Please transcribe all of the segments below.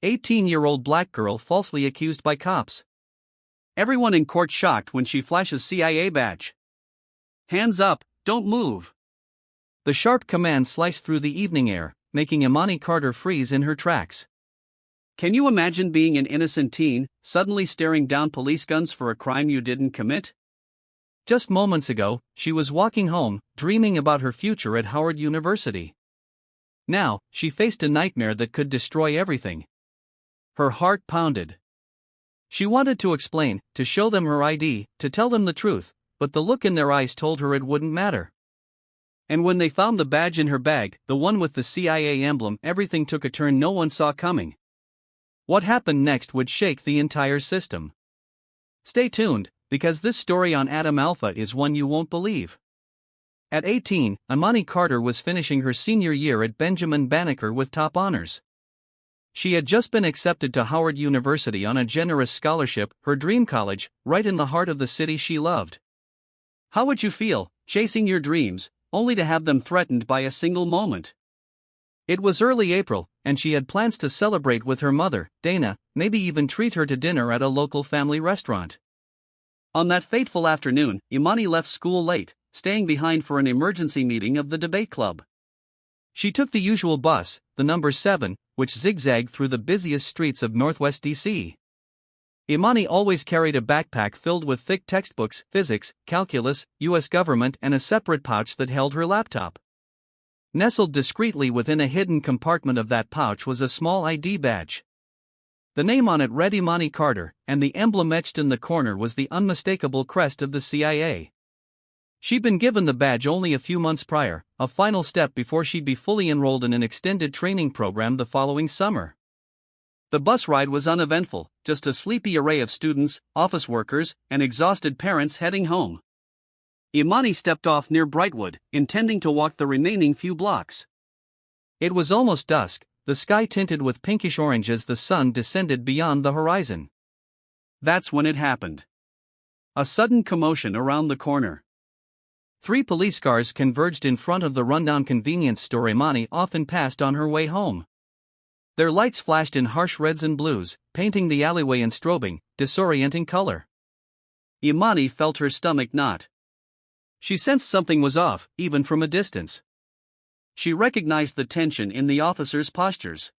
18-year-old black girl falsely accused by cops. Everyone in court shocked when she flashes CIA badge. Hands up, don't move. The sharp command sliced through the evening air, making Imani Carter freeze in her tracks. Can you imagine being an innocent teen, suddenly staring down police guns for a crime you didn't commit? Just moments ago, she was walking home, dreaming about her future at Howard University. Now, she faced a nightmare that could destroy everything. Her heart pounded. She wanted to explain, to show them her ID, to tell them the truth, but the look in their eyes told her it wouldn't matter. And when they found the badge in her bag, the one with the CIA emblem, everything took a turn no one saw coming. What happened next would shake the entire system. Stay tuned, because this story on Adam Alpha is one you won't believe. At 18, Imani Carter was finishing her senior year at Benjamin Banneker with top honors. She had just been accepted to Howard University on a generous scholarship, her dream college, right in the heart of the city she loved. How would you feel, chasing your dreams, only to have them threatened by a single moment? It was early April, and she had plans to celebrate with her mother, Dana, maybe even treat her to dinner at a local family restaurant. On that fateful afternoon, Imani left school late, staying behind for an emergency meeting of the debate club. She took the usual bus, the number 7, which zigzagged through the busiest streets of Northwest D.C. Imani always carried a backpack filled with thick textbooks, physics, calculus, U.S. government, and a separate pouch that held her laptop. Nestled discreetly within a hidden compartment of that pouch was a small ID badge. The name on it read Imani Carter, and the emblem etched in the corner was the unmistakable crest of the CIA. She'd been given the badge only a few months prior, a final step before she'd be fully enrolled in an extended training program the following summer. The bus ride was uneventful, just a sleepy array of students, office workers, and exhausted parents heading home. Imani stepped off near Brightwood, intending to walk the remaining few blocks. It was almost dusk, the sky tinted with pinkish orange as the sun descended beyond the horizon. That's when it happened. A sudden commotion around the corner. 3 police cars converged in front of the rundown convenience store Imani often passed on her way home. Their lights flashed in harsh reds and blues, painting the alleyway in strobing, disorienting color. Imani felt her stomach knot. She sensed something was off, even from a distance. She recognized the tension in the officers' postures.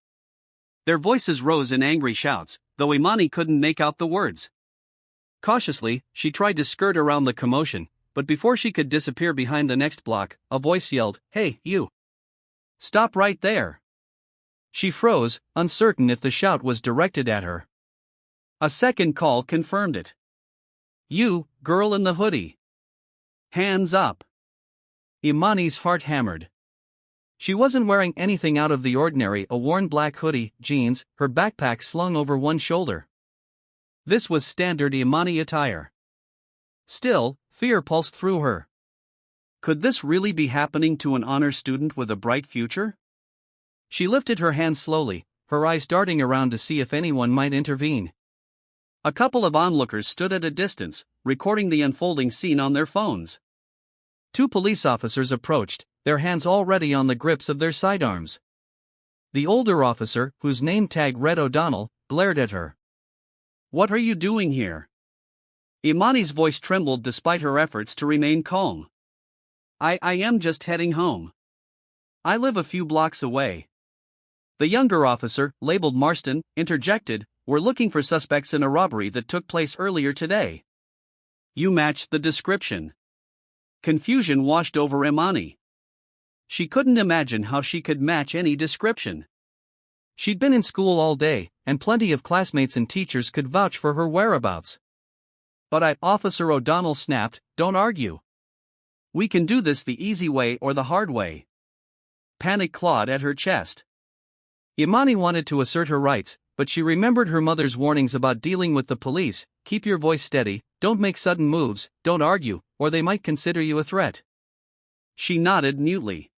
Their voices rose in angry shouts, though Imani couldn't make out the words. Cautiously, she tried to skirt around the commotion, but before she could disappear behind the next block, a voice yelled, "Hey, you! Stop right there!" She froze, uncertain if the shout was directed at her. A second call confirmed it. "You, girl in the hoodie! Hands up!" Imani's heart hammered. She wasn't wearing anything out of the ordinary, a worn black hoodie, jeans, her backpack slung over one shoulder. This was standard Imani attire. Still, fear pulsed through her. Could this really be happening to an honor student with a bright future? She lifted her hands slowly, her eyes darting around to see if anyone might intervene. A couple of onlookers stood at a distance, recording the unfolding scene on their phones. 2 police officers approached, their hands already on the grips of their sidearms. The older officer, whose name tag read O'Donnell, glared at her. "What are you doing here?" Imani's voice trembled despite her efforts to remain calm. I am just heading home. I live a few blocks away." The younger officer, labeled Marston, interjected, "We're looking for suspects in a robbery that took place earlier today." "You matched the description." Confusion washed over Imani. She couldn't imagine how she could match any description. She'd been in school all day, and plenty of classmates and teachers could vouch for her whereabouts. "But Officer O'Donnell snapped, "Don't argue. We can do this the easy way or the hard way." Panic clawed at her chest. Imani wanted to assert her rights, but she remembered her mother's warnings about dealing with the police: keep your voice steady, don't make sudden moves, don't argue, or they might consider you a threat. She nodded mutely.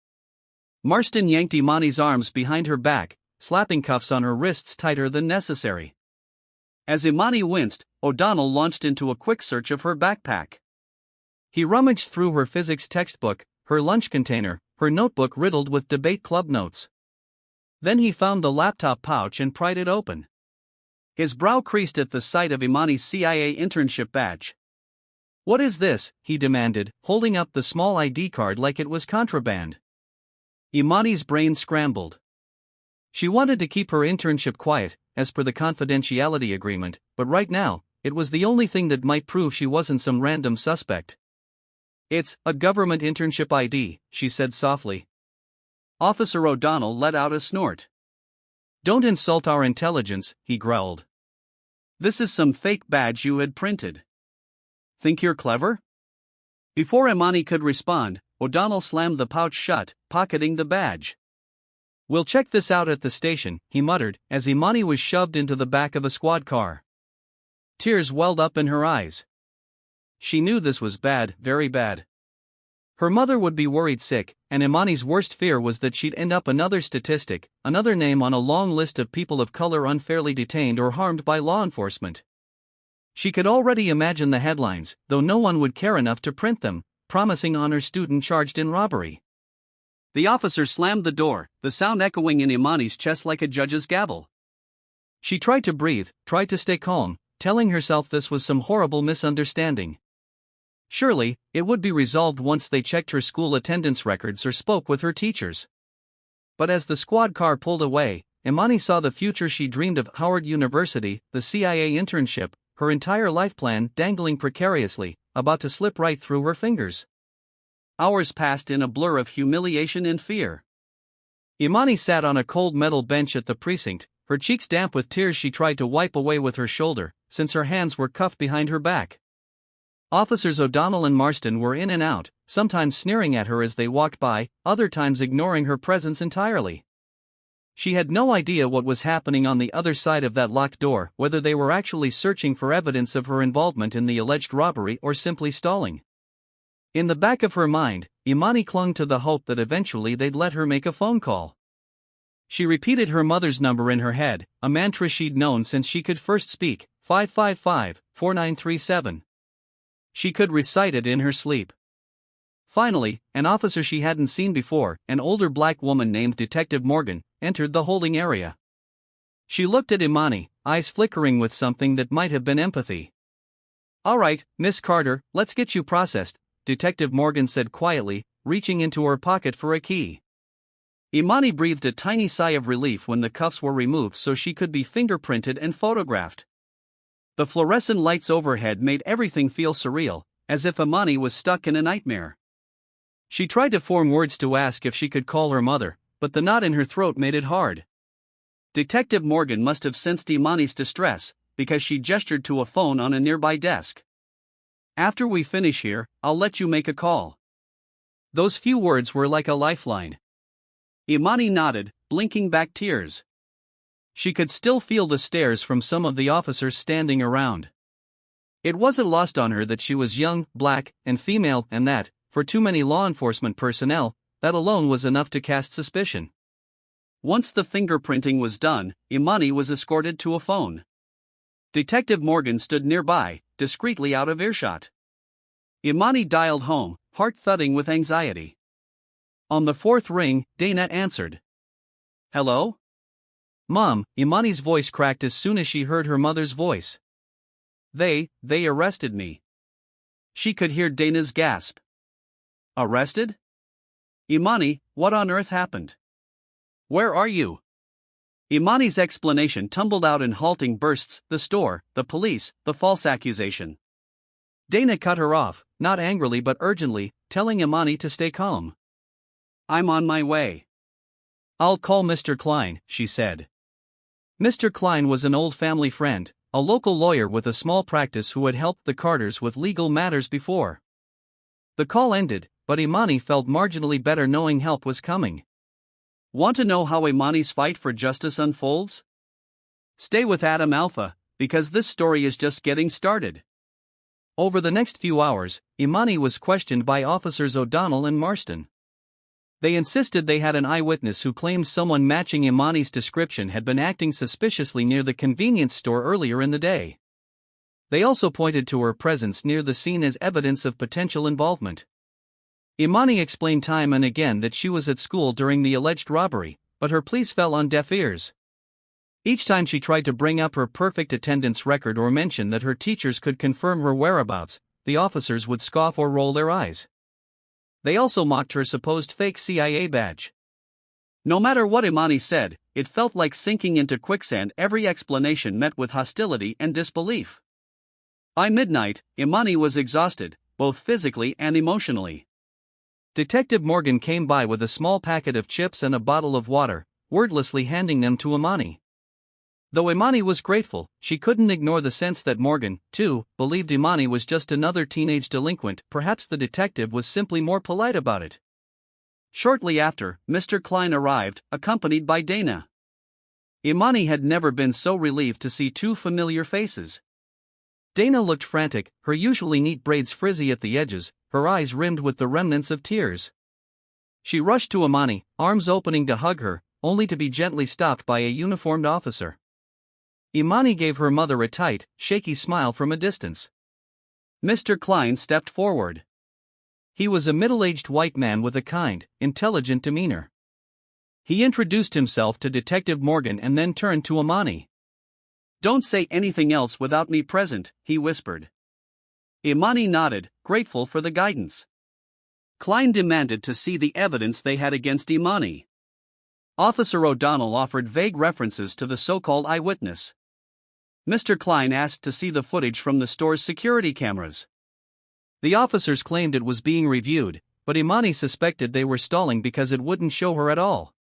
Marston yanked Imani's arms behind her back, slapping cuffs on her wrists tighter than necessary. As Imani winced, O'Donnell launched into a quick search of her backpack. He rummaged through her physics textbook, her lunch container, her notebook riddled with debate club notes. Then he found the laptop pouch and pried it open. His brow creased at the sight of Imani's CIA internship badge. "What is this?" he demanded, holding up the small ID card like it was contraband. Imani's brain scrambled. She wanted to keep her internship quiet, as per the confidentiality agreement, but right now, it was the only thing that might prove she wasn't some random suspect. "It's a government internship ID," she said softly. Officer O'Donnell let out a snort. "Don't insult our intelligence," he growled. "This is some fake badge you had printed. Think you're clever?" Before Imani could respond, O'Donnell slammed the pouch shut, pocketing the badge. "We'll check this out at the station," he muttered, as Imani was shoved into the back of a squad car. Tears welled up in her eyes. She knew this was bad, very bad. Her mother would be worried sick, and Imani's worst fear was that she'd end up another statistic, another name on a long list of people of color unfairly detained or harmed by law enforcement. She could already imagine the headlines, though no one would care enough to print them, promising honor student charged in robbery. The officer slammed the door, the sound echoing in Imani's chest like a judge's gavel. She tried to breathe, tried to stay calm, telling herself this was some horrible misunderstanding. Surely, it would be resolved once they checked her school attendance records or spoke with her teachers. But as the squad car pulled away, Imani saw the future she dreamed of: Howard University, the CIA internship, her entire life plan dangling precariously, about to slip right through her fingers. Hours passed in a blur of humiliation and fear. Imani sat on a cold metal bench at the precinct, her cheeks damp with tears she tried to wipe away with her shoulder, since her hands were cuffed behind her back. Officers O'Donnell and Marston were in and out, sometimes sneering at her as they walked by, other times ignoring her presence entirely. She had no idea what was happening on the other side of that locked door, whether they were actually searching for evidence of her involvement in the alleged robbery or simply stalling. In the back of her mind, Imani clung to the hope that eventually they'd let her make a phone call. She repeated her mother's number in her head, a mantra she'd known since she could first speak: 555-4937. She could recite it in her sleep. Finally, an officer she hadn't seen before, an older black woman named Detective Morgan, entered the holding area. She looked at Imani, eyes flickering with something that might have been empathy. "All right, Miss Carter, let's get you processed," Detective Morgan said quietly, reaching into her pocket for a key. Imani breathed a tiny sigh of relief when the cuffs were removed so she could be fingerprinted and photographed. The fluorescent lights overhead made everything feel surreal, as if Imani was stuck in a nightmare. She tried to form words to ask if she could call her mother, but the knot in her throat made it hard. Detective Morgan must have sensed Imani's distress, because she gestured to a phone on a nearby desk. "After we finish here, I'll let you make a call." Those few words were like a lifeline. Imani nodded, blinking back tears. She could still feel the stares from some of the officers standing around. It wasn't lost on her that she was young, black, and female, and that, for too many law enforcement personnel, that alone was enough to cast suspicion. Once the fingerprinting was done, Imani was escorted to a phone. Detective Morgan stood nearby, discreetly out of earshot. Imani dialed home, heart thudding with anxiety. On the fourth ring, Dana answered. "Hello?" "Mom," Imani's voice cracked as soon as she heard her mother's voice. They arrested me." She could hear Dana's gasp. "Arrested? Imani, what on earth happened? Where are you?" Imani's explanation tumbled out in halting bursts: the store, the police, the false accusation. Dana cut her off, not angrily but urgently, telling Imani to stay calm. "I'm on my way." "I'll call Mr. Klein," she said. Mr. Klein was an old family friend, a local lawyer with a small practice who had helped the Carters with legal matters before. The call ended, but Imani felt marginally better knowing help was coming. Want to know how Imani's fight for justice unfolds? Stay with Adam Alpha, because this story is just getting started. Over the next few hours, Imani was questioned by officers O'Donnell and Marston. They insisted they had an eyewitness who claimed someone matching Imani's description had been acting suspiciously near the convenience store earlier in the day. They also pointed to her presence near the scene as evidence of potential involvement. Imani explained time and again that she was at school during the alleged robbery, but her pleas fell on deaf ears. Each time she tried to bring up her perfect attendance record or mention that her teachers could confirm her whereabouts, the officers would scoff or roll their eyes. They also mocked her supposed fake CIA badge. No matter what Imani said, it felt like sinking into quicksand. Every explanation met with hostility and disbelief. By midnight, Imani was exhausted, both physically and emotionally. Detective Morgan came by with a small packet of chips and a bottle of water, wordlessly handing them to Imani. Though Imani was grateful, she couldn't ignore the sense that Morgan, too, believed Imani was just another teenage delinquent. Perhaps the detective was simply more polite about it. Shortly after, Mr. Klein arrived, accompanied by Dana. Imani had never been so relieved to see two familiar faces. Dana looked frantic, her usually neat braids frizzy at the edges, her eyes rimmed with the remnants of tears. She rushed to Imani, arms opening to hug her, only to be gently stopped by a uniformed officer. Imani gave her mother a tight, shaky smile from a distance. Mr. Klein stepped forward. He was a middle-aged white man with a kind, intelligent demeanor. He introduced himself to Detective Morgan and then turned to Imani. "Don't say anything else without me present," he whispered. Imani nodded, grateful for the guidance. Klein demanded to see the evidence they had against Imani. Officer O'Donnell offered vague references to the so-called eyewitness. Mr. Klein asked to see the footage from the store's security cameras. The officers claimed it was being reviewed, but Imani suspected they were stalling because it wouldn't show her at all.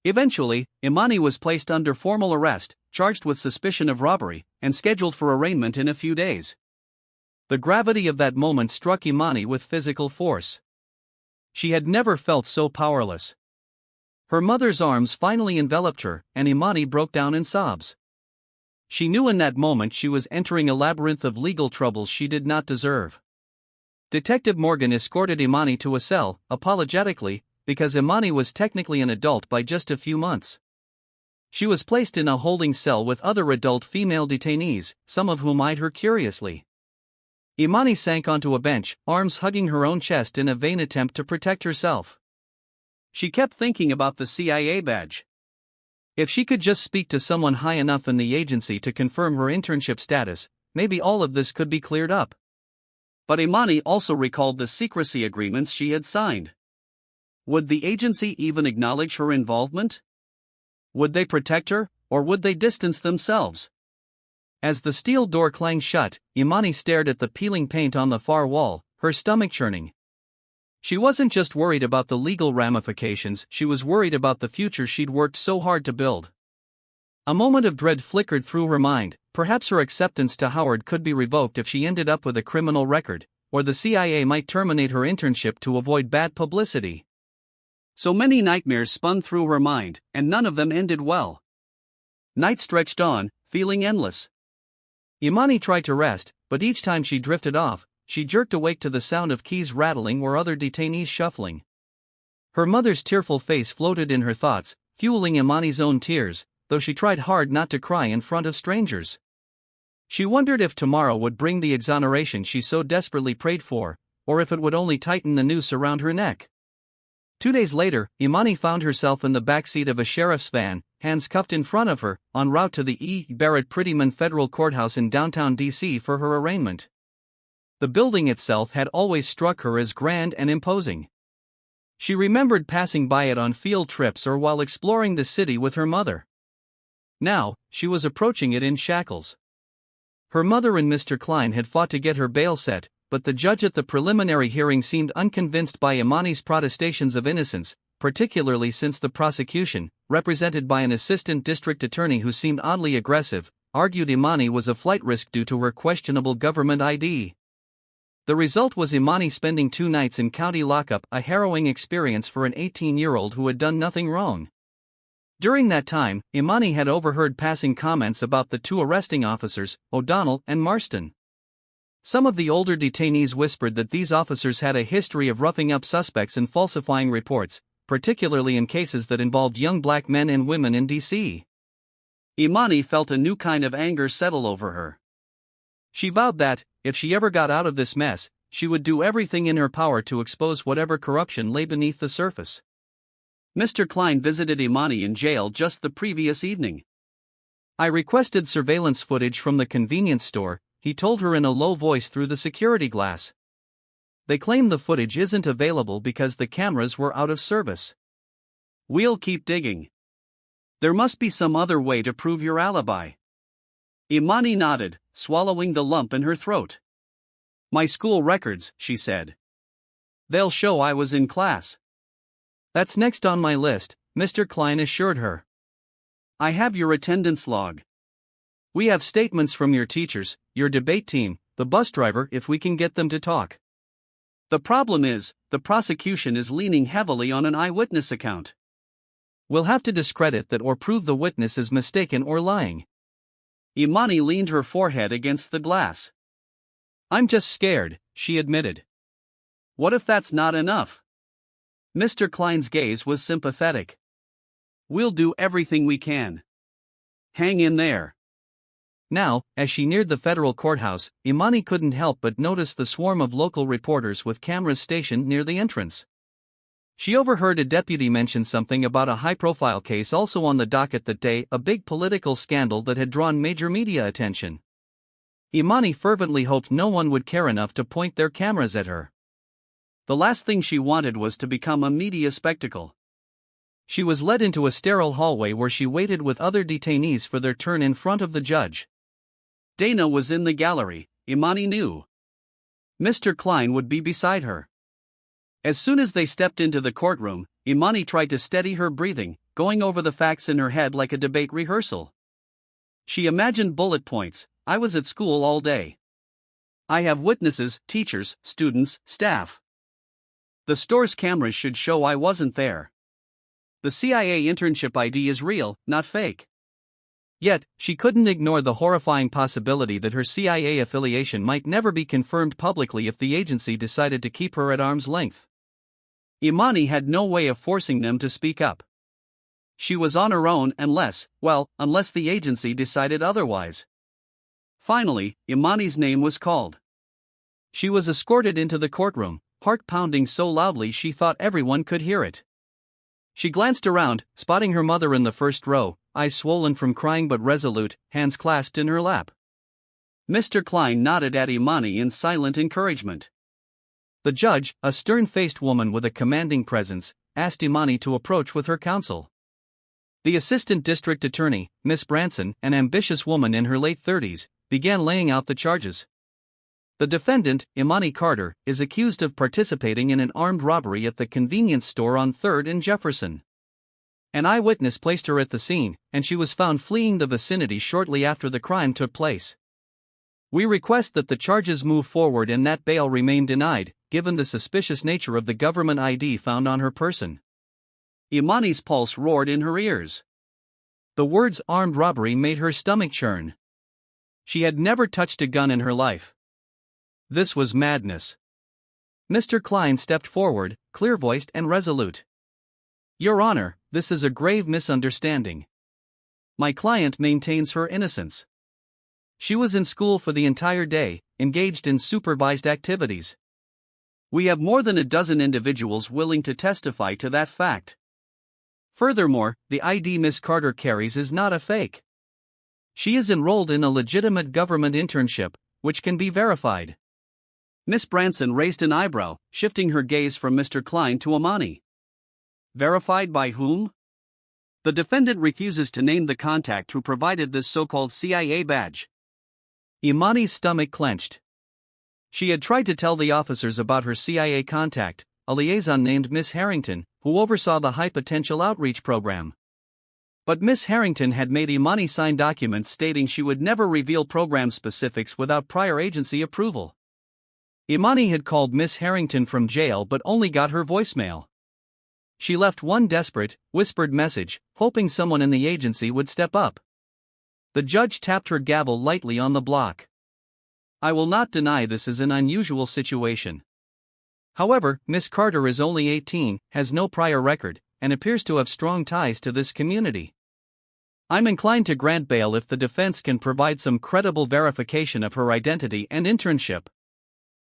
Eventually, Imani was placed under formal arrest, charged with suspicion of robbery, and scheduled for arraignment in a few days. The gravity of that moment struck Imani with physical force. She had never felt so powerless. Her mother's arms finally enveloped her, and Imani broke down in sobs. She knew in that moment she was entering a labyrinth of legal troubles she did not deserve. Detective Morgan escorted Imani to a cell, apologetically, because Imani was technically an adult by just a few months. She was placed in a holding cell with other adult female detainees, some of whom eyed her curiously. Imani sank onto a bench, arms hugging her own chest in a vain attempt to protect herself. She kept thinking about the CIA badge. If she could just speak to someone high enough in the agency to confirm her internship status, maybe all of this could be cleared up. But Imani also recalled the secrecy agreements she had signed. Would the agency even acknowledge her involvement? Would they protect her, or would they distance themselves? As the steel door clanged shut, Imani stared at the peeling paint on the far wall, her stomach churning. She wasn't just worried about the legal ramifications, she was worried about the future she'd worked so hard to build. A moment of dread flickered through her mind. Perhaps her acceptance to Howard could be revoked if she ended up with a criminal record, or the CIA might terminate her internship to avoid bad publicity. So many nightmares spun through her mind, and none of them ended well. Night stretched on, feeling endless. Imani tried to rest, but each time she drifted off, she jerked awake to the sound of keys rattling or other detainees shuffling. Her mother's tearful face floated in her thoughts, fueling Imani's own tears, though she tried hard not to cry in front of strangers. She wondered if tomorrow would bring the exoneration she so desperately prayed for, or if it would only tighten the noose around her neck. 2 days later, Imani found herself in the backseat of a sheriff's van, hands cuffed in front of her, en route to the E. Barrett Prettyman Federal Courthouse in downtown D.C. for her arraignment. The building itself had always struck her as grand and imposing. She remembered passing by it on field trips or while exploring the city with her mother. Now, she was approaching it in shackles. Her mother and Mr. Klein had fought to get her bail set, but the judge at the preliminary hearing seemed unconvinced by Imani's protestations of innocence, particularly since the prosecution, represented by an assistant district attorney who seemed oddly aggressive, argued Imani was a flight risk due to her questionable government ID. The result was Imani spending 2 nights in county lockup, a harrowing experience for an 18-year-old who had done nothing wrong. During that time, Imani had overheard passing comments about the 2 arresting officers, O'Donnell and Marston. Some of the older detainees whispered that these officers had a history of roughing up suspects and falsifying reports, particularly in cases that involved young black men and women in D.C. Imani felt a new kind of anger settle over her. She vowed that, if she ever got out of this mess, she would do everything in her power to expose whatever corruption lay beneath the surface. Mr. Klein visited Imani in jail just the previous evening. I requested surveillance footage from the convenience store, he told her in a low voice through the security glass. They claim the footage isn't available because the cameras were out of service. We'll keep digging. There must be some other way to prove your alibi. Imani nodded, swallowing the lump in her throat. My school records, she said. They'll show I was in class. That's next on my list, Mr. Klein assured her. I have your attendance log. We have statements from your teachers, your debate team, the bus driver if we can get them to talk. The problem is, the prosecution is leaning heavily on an eyewitness account. We'll have to discredit that or prove the witness is mistaken or lying. Imani leaned her forehead against the glass. I'm just scared, she admitted. What if that's not enough? Mr. Klein's gaze was sympathetic. We'll do everything we can. Hang in there. Now, as she neared the federal courthouse, Imani couldn't help but notice the swarm of local reporters with cameras stationed near the entrance. She overheard a deputy mention something about a high-profile case also on the docket that day, a big political scandal that had drawn major media attention. Imani fervently hoped no one would care enough to point their cameras at her. The last thing she wanted was to become a media spectacle. She was led into a sterile hallway where she waited with other detainees for their turn in front of the judge. Dana was in the gallery, Imani knew. Mr. Klein would be beside her. As soon as they stepped into the courtroom, Imani tried to steady her breathing, going over the facts in her head like a debate rehearsal. She imagined bullet points. I was at school all day. I have witnesses, teachers, students, staff. The store's cameras should show I wasn't there. The CIA internship ID is real, not fake. Yet, she couldn't ignore the horrifying possibility that her CIA affiliation might never be confirmed publicly if the agency decided to keep her at arm's length. Imani had no way of forcing them to speak up. She was on her own unless the agency decided otherwise. Finally, Imani's name was called. She was escorted into the courtroom, heart pounding so loudly she thought everyone could hear it. She glanced around, spotting her mother in the first row, eyes swollen from crying but resolute, hands clasped in her lap. Mr. Klein nodded at Imani in silent encouragement. The judge, a stern-faced woman with a commanding presence, asked Imani to approach with her counsel. The assistant district attorney, Miss Branson, an ambitious woman in her late 30s, began laying out the charges. The defendant, Imani Carter, is accused of participating in an armed robbery at the convenience store on 3rd and Jefferson. An eyewitness placed her at the scene, and she was found fleeing the vicinity shortly after the crime took place. We request that the charges move forward and that bail remain denied, given the suspicious nature of the government ID found on her person. Imani's pulse roared in her ears. The words armed robbery made her stomach churn. She had never touched a gun in her life. This was madness. Mr. Klein stepped forward, clear-voiced and resolute. Your Honor, this is a grave misunderstanding. My client maintains her innocence. She was in school for the entire day, engaged in supervised activities. We have more than a dozen individuals willing to testify to that fact. Furthermore, the ID Miss Carter carries is not a fake. She is enrolled in a legitimate government internship, which can be verified. Miss Branson raised an eyebrow, shifting her gaze from Mr. Klein to Imani. Verified by whom? The defendant refuses to name the contact who provided this so-called CIA badge. Imani's stomach clenched. She had tried to tell the officers about her CIA contact, a liaison named Miss Harrington, who oversaw the high potential outreach program. But Miss Harrington had made Imani sign documents stating she would never reveal program specifics without prior agency approval. Imani had called Miss Harrington from jail but only got her voicemail. She left one desperate, whispered message, hoping someone in the agency would step up. The judge tapped her gavel lightly on the block. I will not deny this is an unusual situation. However, Miss Carter is only 18, has no prior record, and appears to have strong ties to this community. I'm inclined to grant bail if the defense can provide some credible verification of her identity and internship.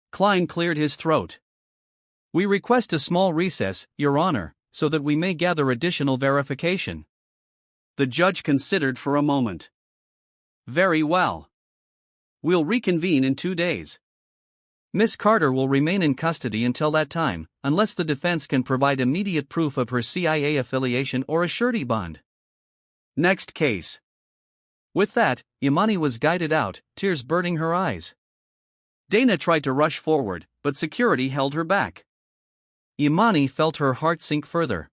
Klein cleared his throat. We request a small recess, Your Honor, so that we may gather additional verification. The judge considered for a moment. Very well. We'll reconvene in 2 days. Miss Carter will remain in custody until that time, unless the defense can provide immediate proof of her CIA affiliation or a surety bond. Next case. With that, Imani was guided out, tears burning her eyes. Dana tried to rush forward, but security held her back. Imani felt her heart sink further.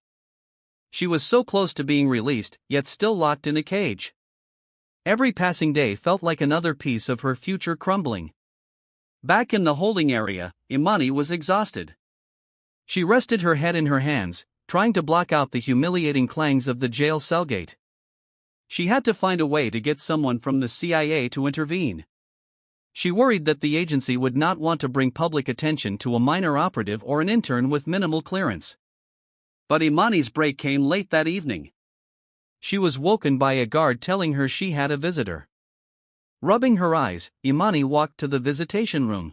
She was so close to being released, yet still locked in a cage. Every passing day felt like another piece of her future crumbling. Back in the holding area, Imani was exhausted. She rested her head in her hands, trying to block out the humiliating clangs of the jail cell gate. She had to find a way to get someone from the CIA to intervene. She worried that the agency would not want to bring public attention to a minor operative or an intern with minimal clearance. But Imani's break came late that evening. She was woken by a guard telling her she had a visitor. Rubbing her eyes, Imani walked to the visitation room.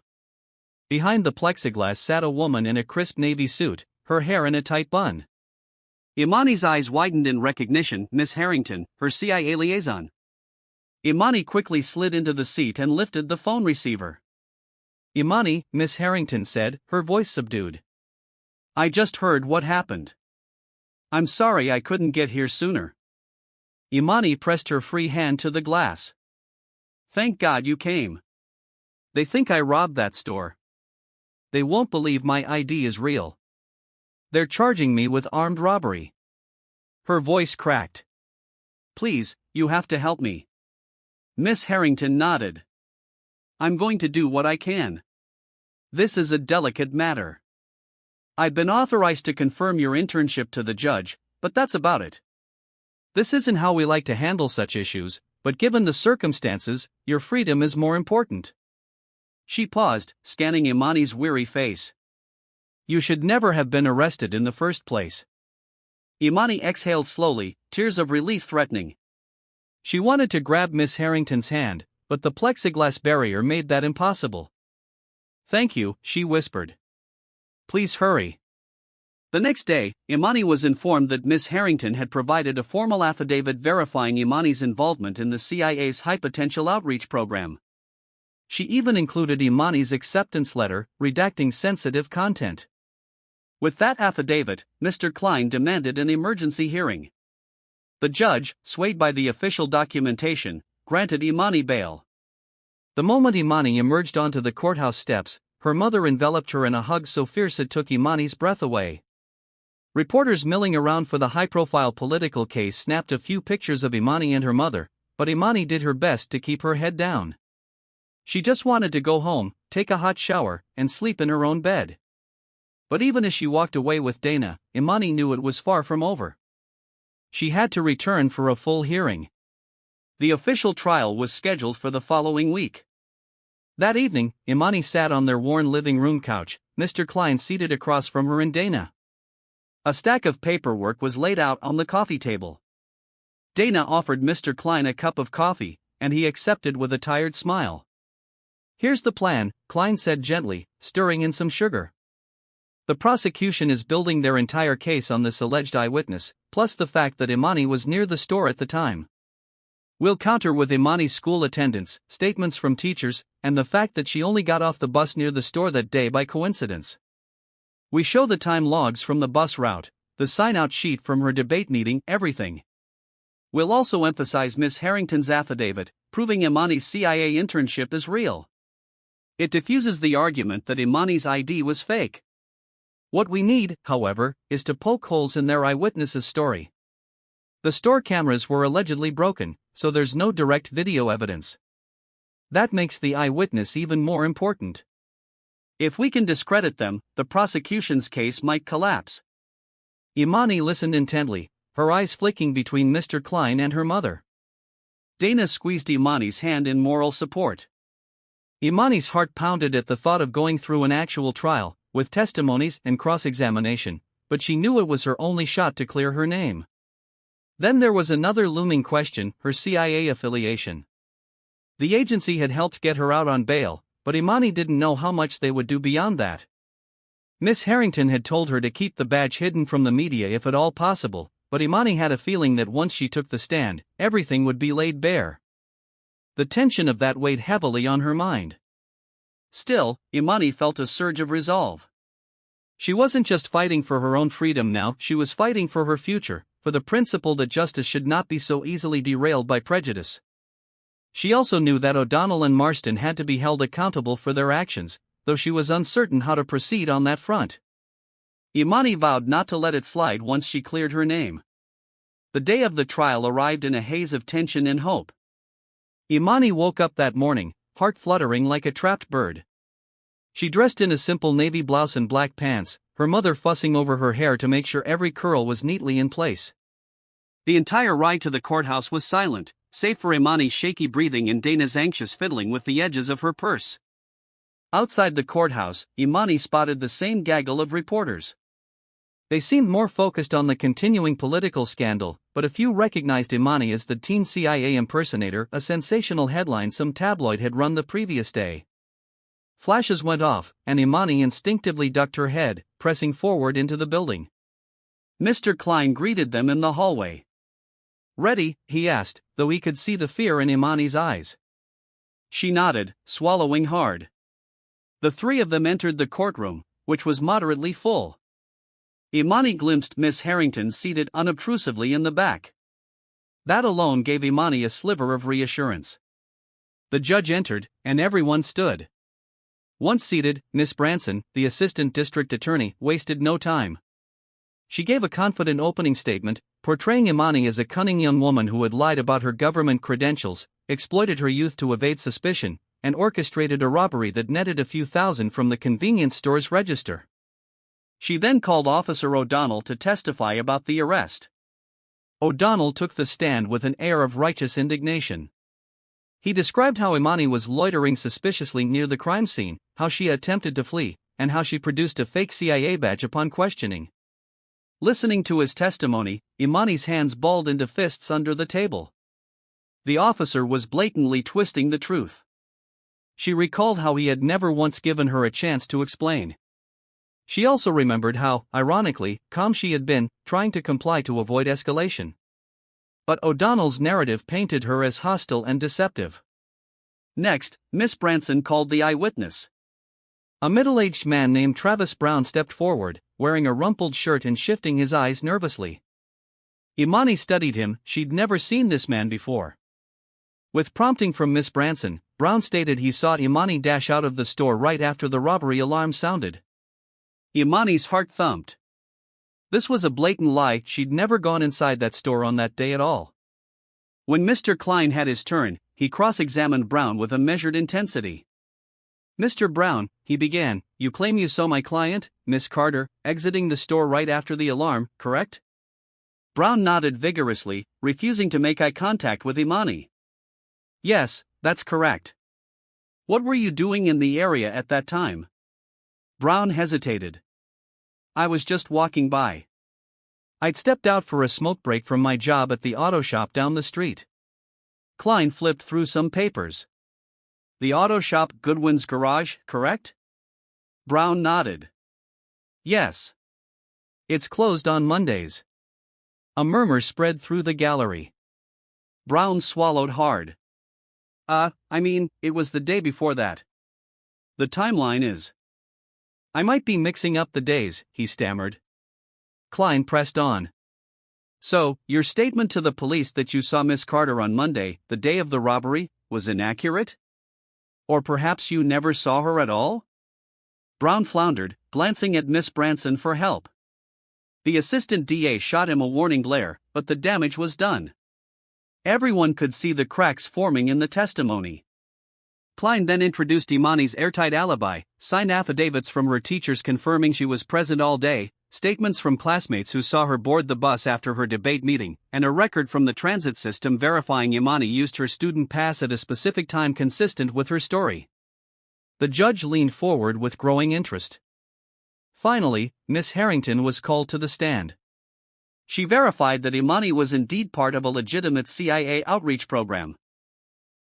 Behind the plexiglass sat a woman in a crisp navy suit, her hair in a tight bun. Imani's eyes widened in recognition. Miss Harrington, her CIA liaison. Imani quickly slid into the seat and lifted the phone receiver. Imani, Miss Harrington said, her voice subdued. I just heard what happened. I'm sorry I couldn't get here sooner. Imani pressed her free hand to the glass. Thank God you came. They think I robbed that store. They won't believe my ID is real. They're charging me with armed robbery. Her voice cracked. Please, you have to help me. Miss Harrington nodded. I'm going to do what I can. This is a delicate matter. I've been authorized to confirm your internship to the judge, but that's about it. This isn't how we like to handle such issues, but given the circumstances, your freedom is more important. She paused, scanning Imani's weary face. You should never have been arrested in the first place. Imani exhaled slowly, tears of relief threatening. She wanted to grab Miss Harrington's hand, but the plexiglass barrier made that impossible. Thank you, she whispered. Please hurry. The next day, Imani was informed that Miss Harrington had provided a formal affidavit verifying Imani's involvement in the CIA's high potential outreach program. She even included Imani's acceptance letter, redacting sensitive content. With that affidavit, Mr. Klein demanded an emergency hearing. The judge, swayed by the official documentation, granted Imani bail. The moment Imani emerged onto the courthouse steps, her mother enveloped her in a hug so fierce it took Imani's breath away. Reporters milling around for the high-profile political case snapped a few pictures of Imani and her mother, but Imani did her best to keep her head down. She just wanted to go home, take a hot shower, and sleep in her own bed. But even as she walked away with Dana, Imani knew it was far from over. She had to return for a full hearing. The official trial was scheduled for the following week. That evening, Imani sat on their worn living room couch, Mr. Klein seated across from her and Dana. A stack of paperwork was laid out on the coffee table. Dana offered Mr. Klein a cup of coffee, and he accepted with a tired smile. Here's the plan, Klein said gently, stirring in some sugar. The prosecution is building their entire case on this alleged eyewitness, plus the fact that Imani was near the store at the time. We'll counter with Imani's school attendance, statements from teachers, and the fact that she only got off the bus near the store that day by coincidence. We show the time logs from the bus route, the sign-out sheet from her debate meeting, everything. We'll also emphasize Miss Harrington's affidavit, proving Imani's CIA internship is real. It diffuses the argument that Imani's ID was fake. What we need, however, is to poke holes in their eyewitness's story. The store cameras were allegedly broken, so there's no direct video evidence. That makes the eyewitness even more important. If we can discredit them, the prosecution's case might collapse. Imani listened intently, her eyes flicking between Mr. Klein and her mother. Dana squeezed Imani's hand in moral support. Imani's heart pounded at the thought of going through an actual trial, with testimonies and cross-examination, but she knew it was her only shot to clear her name. Then there was another looming question, her CIA affiliation. The agency had helped get her out on bail, but Imani didn't know how much they would do beyond that. Miss Harrington had told her to keep the badge hidden from the media if at all possible, but Imani had a feeling that once she took the stand, everything would be laid bare. The tension of that weighed heavily on her mind. Still, Imani felt a surge of resolve. She wasn't just fighting for her own freedom now, she was fighting for her future, for the principle that justice should not be so easily derailed by prejudice. She also knew that O'Donnell and Marston had to be held accountable for their actions, though she was uncertain how to proceed on that front. Imani vowed not to let it slide once she cleared her name. The day of the trial arrived in a haze of tension and hope. Imani woke up that morning, heart fluttering like a trapped bird. She dressed in a simple navy blouse and black pants, her mother fussing over her hair to make sure every curl was neatly in place. The entire ride to the courthouse was silent, save for Imani's shaky breathing and Dana's anxious fiddling with the edges of her purse. Outside the courthouse, Imani spotted the same gaggle of reporters. They seemed more focused on the continuing political scandal, but a few recognized Imani as the teen CIA impersonator, a sensational headline some tabloid had run the previous day. Flashes went off, and Imani instinctively ducked her head, pressing forward into the building. Mr. Klein greeted them in the hallway. "Ready?" he asked, though he could see the fear in Imani's eyes. She nodded, swallowing hard. The three of them entered the courtroom, which was moderately full. Imani glimpsed Miss Harrington seated unobtrusively in the back. That alone gave Imani a sliver of reassurance. The judge entered, and everyone stood. Once seated, Miss Branson, the assistant district attorney, wasted no time. She gave a confident opening statement, portraying Imani as a cunning young woman who had lied about her government credentials, exploited her youth to evade suspicion, and orchestrated a robbery that netted a few thousand from the convenience store's register. She then called Officer O'Donnell to testify about the arrest. O'Donnell took the stand with an air of righteous indignation. He described how Imani was loitering suspiciously near the crime scene, how she attempted to flee, and how she produced a fake CIA badge upon questioning. Listening to his testimony, Imani's hands balled into fists under the table. The officer was blatantly twisting the truth. She recalled how he had never once given her a chance to explain. She also remembered how, ironically, calm she had been, trying to comply to avoid escalation. But O'Donnell's narrative painted her as hostile and deceptive. Next, Miss Branson called the eyewitness. A middle-aged man named Travis Brown stepped forward, wearing a rumpled shirt and shifting his eyes nervously. Imani studied him, she'd never seen this man before. With prompting from Miss Branson, Brown stated he saw Imani dash out of the store right after the robbery alarm sounded. Imani's heart thumped. This was a blatant lie, she'd never gone inside that store on that day at all. When Mr. Klein had his turn, he cross-examined Brown with a measured intensity. "Mr. Brown," he began, "you claim you saw my client, Miss Carter, exiting the store right after the alarm, correct?" Brown nodded vigorously, refusing to make eye contact with Imani. "Yes, that's correct." "What were you doing in the area at that time?" Brown hesitated. "I was just walking by. I'd stepped out for a smoke break from my job at the auto shop down the street." Klein flipped through some papers. "The auto shop, Goodwin's Garage, correct?" Brown nodded. "Yes. It's closed on Mondays." A murmur spread through the gallery. Brown swallowed hard. It was the day before that. The timeline is. I might be mixing up the days," he stammered. Klein pressed on. "So, your statement to the police that you saw Miss Carter on Monday, the day of the robbery, was inaccurate? Or perhaps you never saw her at all?" Brown floundered, glancing at Miss Branson for help. The assistant DA shot him a warning glare, but the damage was done. Everyone could see the cracks forming in the testimony. Klein then introduced Imani's airtight alibi, signed affidavits from her teachers confirming she was present all day, statements from classmates who saw her board the bus after her debate meeting, and a record from the transit system verifying Imani used her student pass at a specific time consistent with her story. The judge leaned forward with growing interest. Finally, Miss Harrington was called to the stand. She verified that Imani was indeed part of a legitimate CIA outreach program.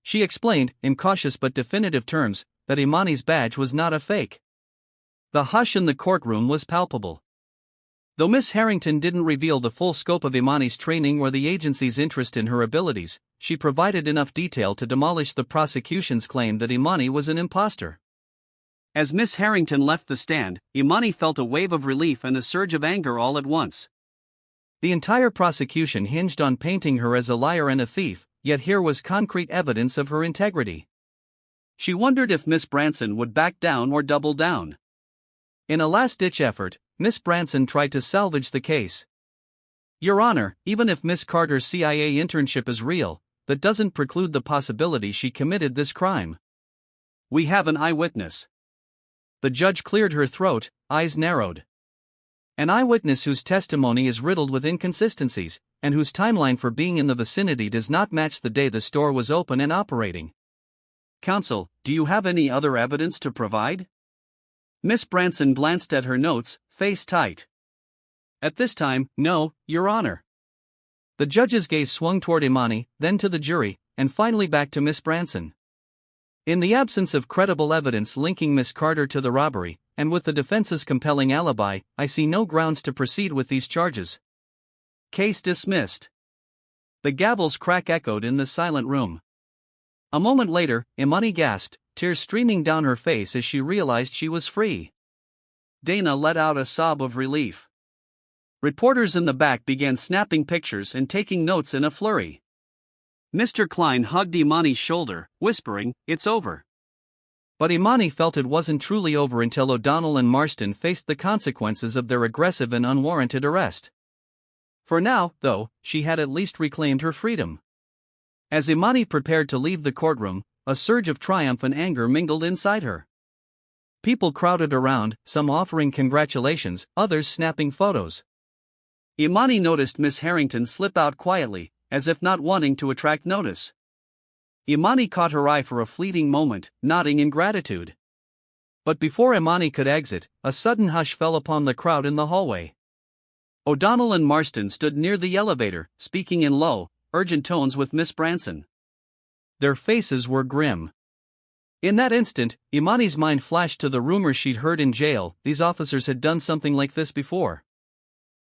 She explained, in cautious but definitive terms, that Imani's badge was not a fake. The hush in the courtroom was palpable. Though Miss Harrington didn't reveal the full scope of Imani's training or the agency's interest in her abilities, she provided enough detail to demolish the prosecution's claim that Imani was an imposter. As Miss Harrington left the stand, Imani felt a wave of relief and a surge of anger all at once. The entire prosecution hinged on painting her as a liar and a thief, yet here was concrete evidence of her integrity. She wondered if Miss Branson would back down or double down. In a last-ditch effort, Miss Branson tried to salvage the case. "Your Honor, even if Miss Carter's CIA internship is real, that doesn't preclude the possibility she committed this crime. We have an eyewitness." The judge cleared her throat, eyes narrowed. An eyewitness whose testimony is riddled with inconsistencies, and whose timeline for being in the vicinity does not match the day the store was open and operating. "Counsel, do you have any other evidence to provide?" Miss Branson glanced at her notes, face tight. "At this time, no, Your Honor." The judge's gaze swung toward Imani, then to the jury, and finally back to Miss Branson. "In the absence of credible evidence linking Miss Carter to the robbery, and with the defense's compelling alibi, I see no grounds to proceed with these charges. Case dismissed." The gavel's crack echoed in the silent room. A moment later, Imani gasped, tears streaming down her face as she realized she was free. Dana let out a sob of relief. Reporters in the back began snapping pictures and taking notes in a flurry. Mr. Klein hugged Imani's shoulder, whispering, "It's over." But Imani felt it wasn't truly over until O'Donnell and Marston faced the consequences of their aggressive and unwarranted arrest. For now, though, she had at least reclaimed her freedom. As Imani prepared to leave the courtroom, a surge of triumph and anger mingled inside her. People crowded around, some offering congratulations, others snapping photos. Imani noticed Miss Harrington slip out quietly, as if not wanting to attract notice. Imani caught her eye for a fleeting moment, nodding in gratitude. But before Imani could exit, a sudden hush fell upon the crowd in the hallway. O'Donnell and Marston stood near the elevator, speaking in low, urgent tones with Miss Branson. Their faces were grim. In that instant, Imani's mind flashed to the rumors she'd heard in jail. These officers had done something like this before.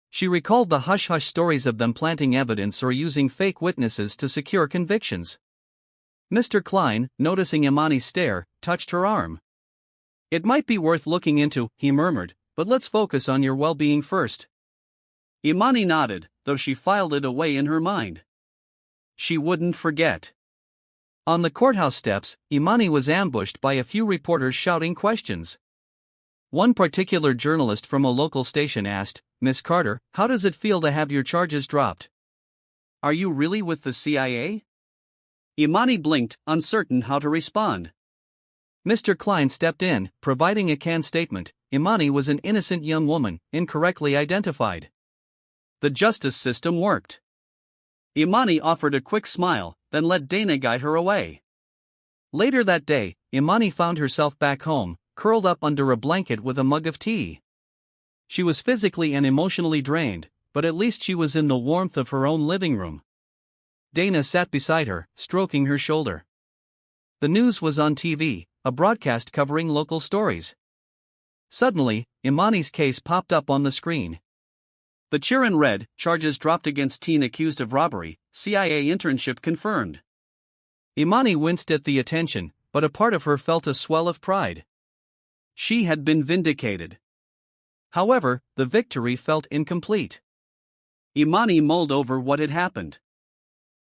She recalled the hush-hush stories of them planting evidence or using fake witnesses to secure convictions. Mr. Klein, noticing Imani's stare, touched her arm. "It might be worth looking into," he murmured, "but let's focus on your well-being first." Imani nodded, though she filed it away in her mind. She wouldn't forget. On the courthouse steps, Imani was ambushed by a few reporters shouting questions. One particular journalist from a local station asked, "Miss Carter, how does it feel to have your charges dropped? Are you really with the CIA?" Imani blinked, uncertain how to respond. Mr. Klein stepped in, providing a canned statement. Imani was an innocent young woman, incorrectly identified. The justice system worked. Imani offered a quick smile, then let Dana guide her away. Later that day, Imani found herself back home, curled up under a blanket with a mug of tea. She was physically and emotionally drained, but at least she was in the warmth of her own living room. Dana sat beside her, stroking her shoulder. The news was on TV, a broadcast covering local stories. Suddenly, Imani's case popped up on the screen. The cheer read, "Charges dropped against teen accused of robbery, CIA internship confirmed." Imani winced at the attention, but a part of her felt a swell of pride. She had been vindicated. However, the victory felt incomplete. Imani mulled over what had happened.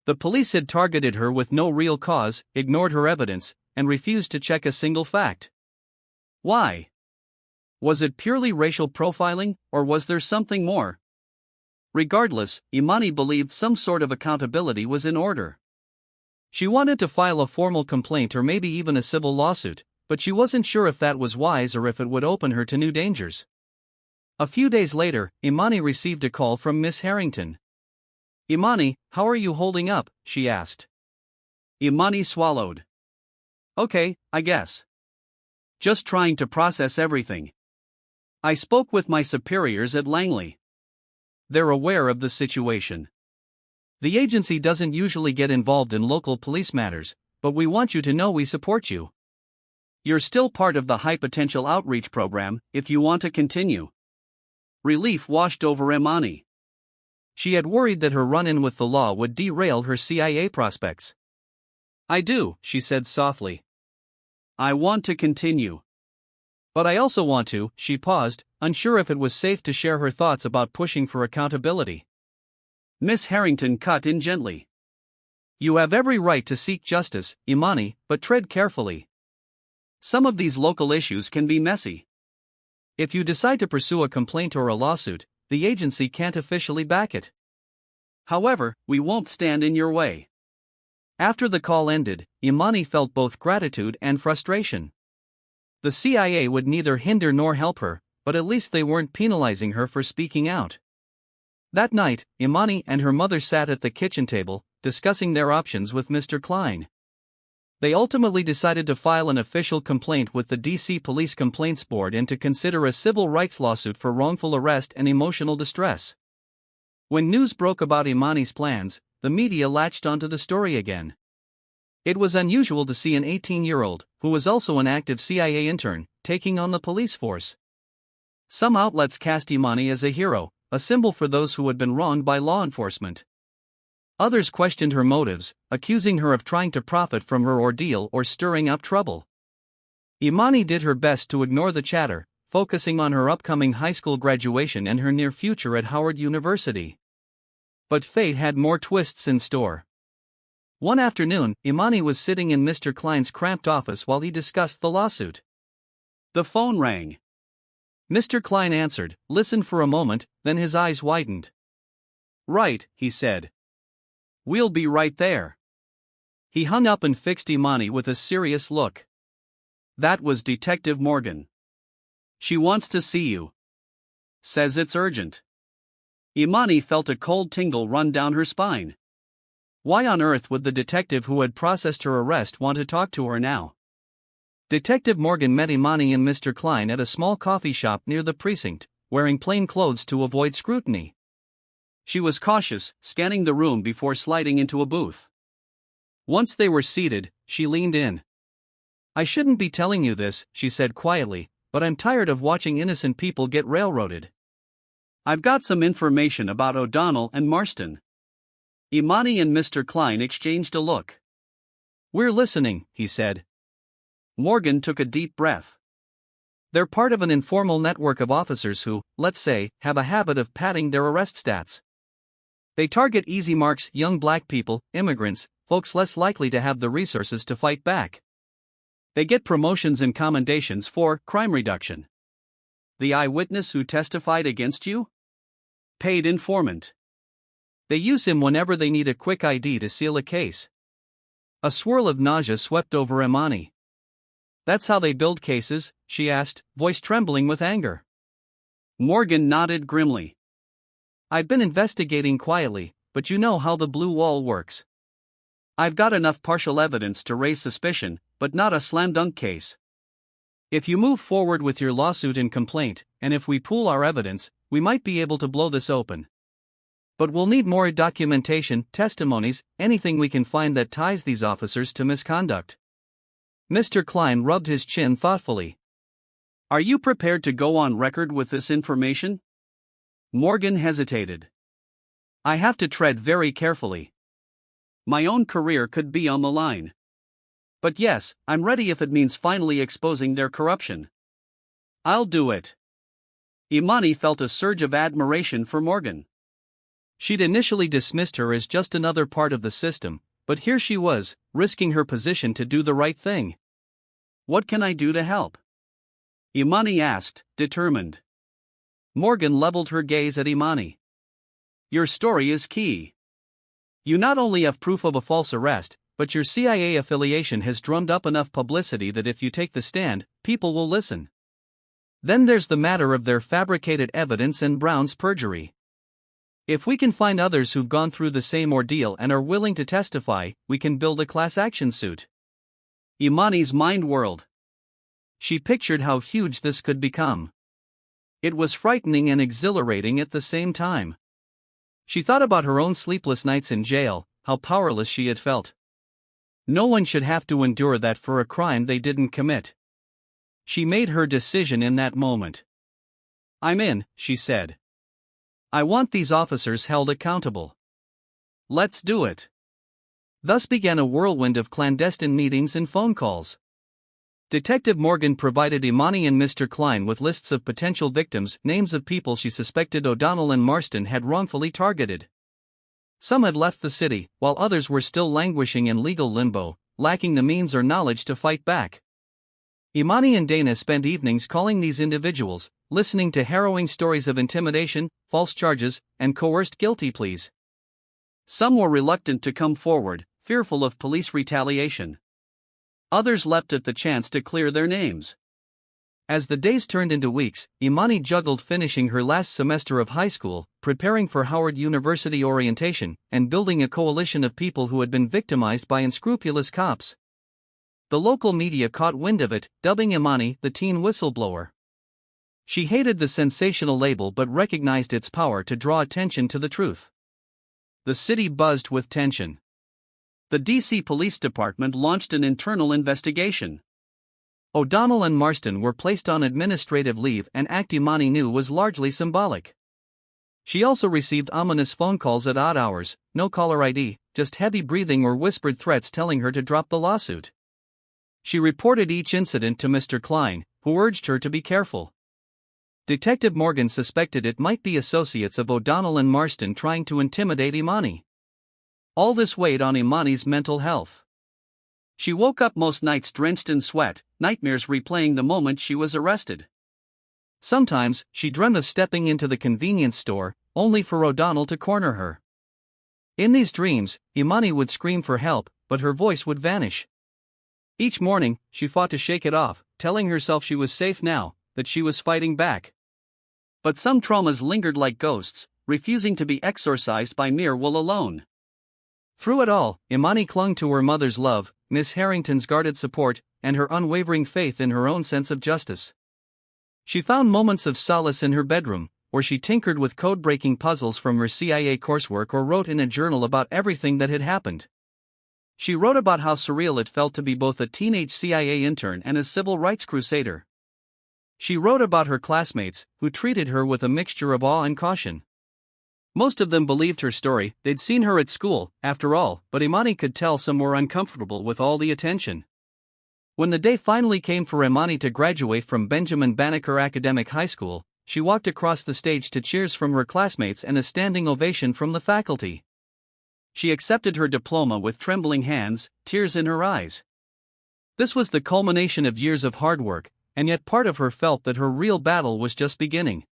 The police had targeted her with no real cause, ignored her evidence, and refused to check a single fact. Why? Was it purely racial profiling, or was there something more? Regardless, Imani believed some sort of accountability was in order. She wanted to file a formal complaint or maybe even a civil lawsuit, but she wasn't sure if that was wise or if it would open her to new dangers. A few days later, Imani received a call from Miss Harrington. "Imani, how are you holding up?" she asked. Imani swallowed. "Okay, I guess. Just trying to process everything. I spoke with my superiors at Langley. They're aware of the situation. The agency doesn't usually get involved in local police matters, but we want you to know we support you." You're still part of the high potential outreach program if you want to continue. Relief washed over Imani. She had worried that her run-in with the law would derail her CIA prospects. I do, she said softly. I want to continue. But I also want to, she paused, unsure if it was safe to share her thoughts about pushing for accountability. Miss Harrington cut in gently. You have every right to seek justice, Imani, but tread carefully. Some of these local issues can be messy. If you decide to pursue a complaint or a lawsuit, the agency can't officially back it. However, we won't stand in your way. After the call ended, Imani felt both gratitude and frustration. The CIA would neither hinder nor help her, but at least they weren't penalizing her for speaking out. That night, Imani and her mother sat at the kitchen table, discussing their options with Mr. Klein. They ultimately decided to file an official complaint with the DC Police Complaints Board and to consider a civil rights lawsuit for wrongful arrest and emotional distress. When news broke about Imani's plans, the media latched onto the story again. It was unusual to see an 18-year-old, who was also an active CIA intern, taking on the police force. Some outlets cast Imani as a hero, a symbol for those who had been wronged by law enforcement. Others questioned her motives, accusing her of trying to profit from her ordeal or stirring up trouble. Imani did her best to ignore the chatter, focusing on her upcoming high school graduation and her near future at Howard University. But fate had more twists in store. One afternoon, Imani was sitting in Mr. Klein's cramped office while he discussed the lawsuit. The phone rang. Mr. Klein answered, listened for a moment, then his eyes widened. Right, he said. We'll be right there. He hung up and fixed Imani with a serious look. That was Detective Morgan. She wants to see you. Says it's urgent. Imani felt a cold tingle run down her spine. Why on earth would the detective who had processed her arrest want to talk to her now? Detective Morgan met Imani and Mr. Klein at a small coffee shop near the precinct, wearing plain clothes to avoid scrutiny. She was cautious, scanning the room before sliding into a booth. Once they were seated, she leaned in. I shouldn't be telling you this, she said quietly, but I'm tired of watching innocent people get railroaded. I've got some information about O'Donnell and Marston. Imani and Mr. Klein exchanged a look. We're listening, he said. Morgan took a deep breath. They're part of an informal network of officers who, let's say, have a habit of padding their arrest stats. They target easy marks, young black people, immigrants, folks less likely to have the resources to fight back. They get promotions and commendations for crime reduction. The eyewitness who testified against you? Paid informant. They use him whenever they need a quick ID to seal a case. A swirl of nausea swept over Imani. That's how they build cases, she asked, voice trembling with anger. Morgan nodded grimly. I've been investigating quietly, but you know how the blue wall works. I've got enough partial evidence to raise suspicion, but not a slam-dunk case. If you move forward with your lawsuit and complaint, and if we pool our evidence, we might be able to blow this open. But we'll need more documentation, testimonies, anything we can find that ties these officers to misconduct. Mr. Klein rubbed his chin thoughtfully. Are you prepared to go on record with this information? Morgan hesitated. I have to tread very carefully. My own career could be on the line. But yes, I'm ready if it means finally exposing their corruption. I'll do it. Imani felt a surge of admiration for Morgan. She'd initially dismissed her as just another part of the system, but here she was, risking her position to do the right thing. What can I do to help? Imani asked, determined. Morgan leveled her gaze at Imani. Your story is key. You not only have proof of a false arrest, but your CIA affiliation has drummed up enough publicity that if you take the stand, people will listen. Then there's the matter of their fabricated evidence and Brown's perjury. If we can find others who've gone through the same ordeal and are willing to testify, we can build a class action suit. Imani's mind whirled. She pictured how huge this could become. It was frightening and exhilarating at the same time. She thought about her own sleepless nights in jail, how powerless she had felt. No one should have to endure that for a crime they didn't commit. She made her decision in that moment. "I'm in," she said. "I want these officers held accountable. Let's do it." Thus began a whirlwind of clandestine meetings and phone calls. Detective Morgan provided Imani and Mr. Klein with lists of potential victims, names of people she suspected O'Donnell and Marston had wrongfully targeted. Some had left the city, while others were still languishing in legal limbo, lacking the means or knowledge to fight back. Imani and Dana spent evenings calling these individuals, listening to harrowing stories of intimidation, false charges, and coerced guilty pleas. Some were reluctant to come forward, fearful of police retaliation. Others leapt at the chance to clear their names. As the days turned into weeks, Imani juggled finishing her last semester of high school, preparing for Howard University orientation, and building a coalition of people who had been victimized by unscrupulous cops. The local media caught wind of it, dubbing Imani the teen whistleblower. She hated the sensational label but recognized its power to draw attention to the truth. The city buzzed with tension. The D.C. Police Department launched an internal investigation. O'Donnell and Marston were placed on administrative leave, an act Imani knew was largely symbolic. She also received ominous phone calls at odd hours, no caller ID, just heavy breathing or whispered threats telling her to drop the lawsuit. She reported each incident to Mr. Klein, who urged her to be careful. Detective Morgan suspected it might be associates of O'Donnell and Marston trying to intimidate Imani. All this weighed on Imani's mental health. She woke up most nights drenched in sweat, nightmares replaying the moment she was arrested. Sometimes, she dreamed of stepping into the convenience store, only for O'Donnell to corner her. In these dreams, Imani would scream for help, but her voice would vanish. Each morning, she fought to shake it off, telling herself she was safe now, that she was fighting back. But some traumas lingered like ghosts, refusing to be exorcised by mere will alone. Through it all, Imani clung to her mother's love, Miss Harrington's guarded support, and her unwavering faith in her own sense of justice. She found moments of solace in her bedroom, where she tinkered with code-breaking puzzles from her CIA coursework or wrote in a journal about everything that had happened. She wrote about how surreal it felt to be both a teenage CIA intern and a civil rights crusader. She wrote about her classmates, who treated her with a mixture of awe and caution. Most of them believed her story, they'd seen her at school, after all, but Imani could tell some were uncomfortable with all the attention. When the day finally came for Imani to graduate from Benjamin Banneker Academic High School, she walked across the stage to cheers from her classmates and a standing ovation from the faculty. She accepted her diploma with trembling hands, tears in her eyes. This was the culmination of years of hard work, and yet part of her felt that her real battle was just beginning.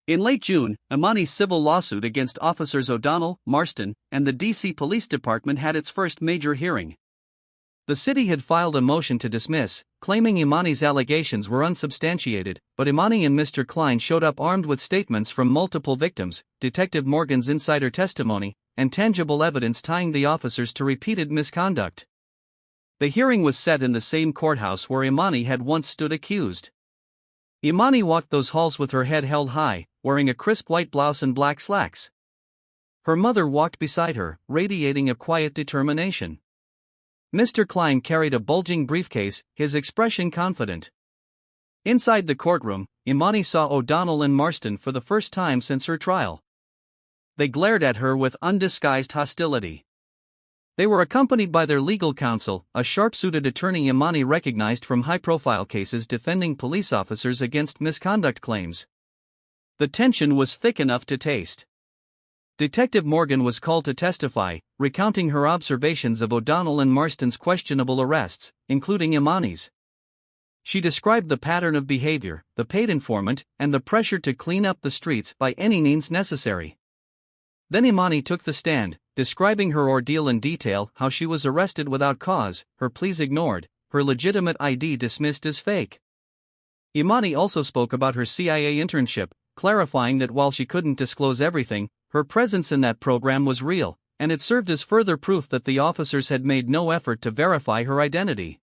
In late June, Imani's civil lawsuit against officers O'Donnell, Marston, and the D.C. Police Department had its first major hearing. The city had filed a motion to dismiss, claiming Imani's allegations were unsubstantiated, but Imani and Mr. Klein showed up armed with statements from multiple victims, Detective Morgan's insider testimony, and tangible evidence tying the officers to repeated misconduct. The hearing was set in the same courthouse where Imani had once stood accused. Imani walked those halls with her head held high, wearing a crisp white blouse and black slacks. Her mother walked beside her, radiating a quiet determination. Mr. Klein carried a bulging briefcase, his expression confident. Inside the courtroom, Imani saw O'Donnell and Marston for the first time since her trial. They glared at her with undisguised hostility. They were accompanied by their legal counsel, a sharp-suited attorney Imani recognized from high-profile cases defending police officers against misconduct claims. The tension was thick enough to taste. Detective Morgan was called to testify, recounting her observations of O'Donnell and Marston's questionable arrests, including Imani's. She described the pattern of behavior, the paid informant, and the pressure to clean up the streets by any means necessary. Then Imani took the stand, describing her ordeal in detail, how she was arrested without cause, her pleas ignored, her legitimate ID dismissed as fake. Imani also spoke about her CIA internship, clarifying that while she couldn't disclose everything, her presence in that program was real, and it served as further proof that the officers had made no effort to verify her identity.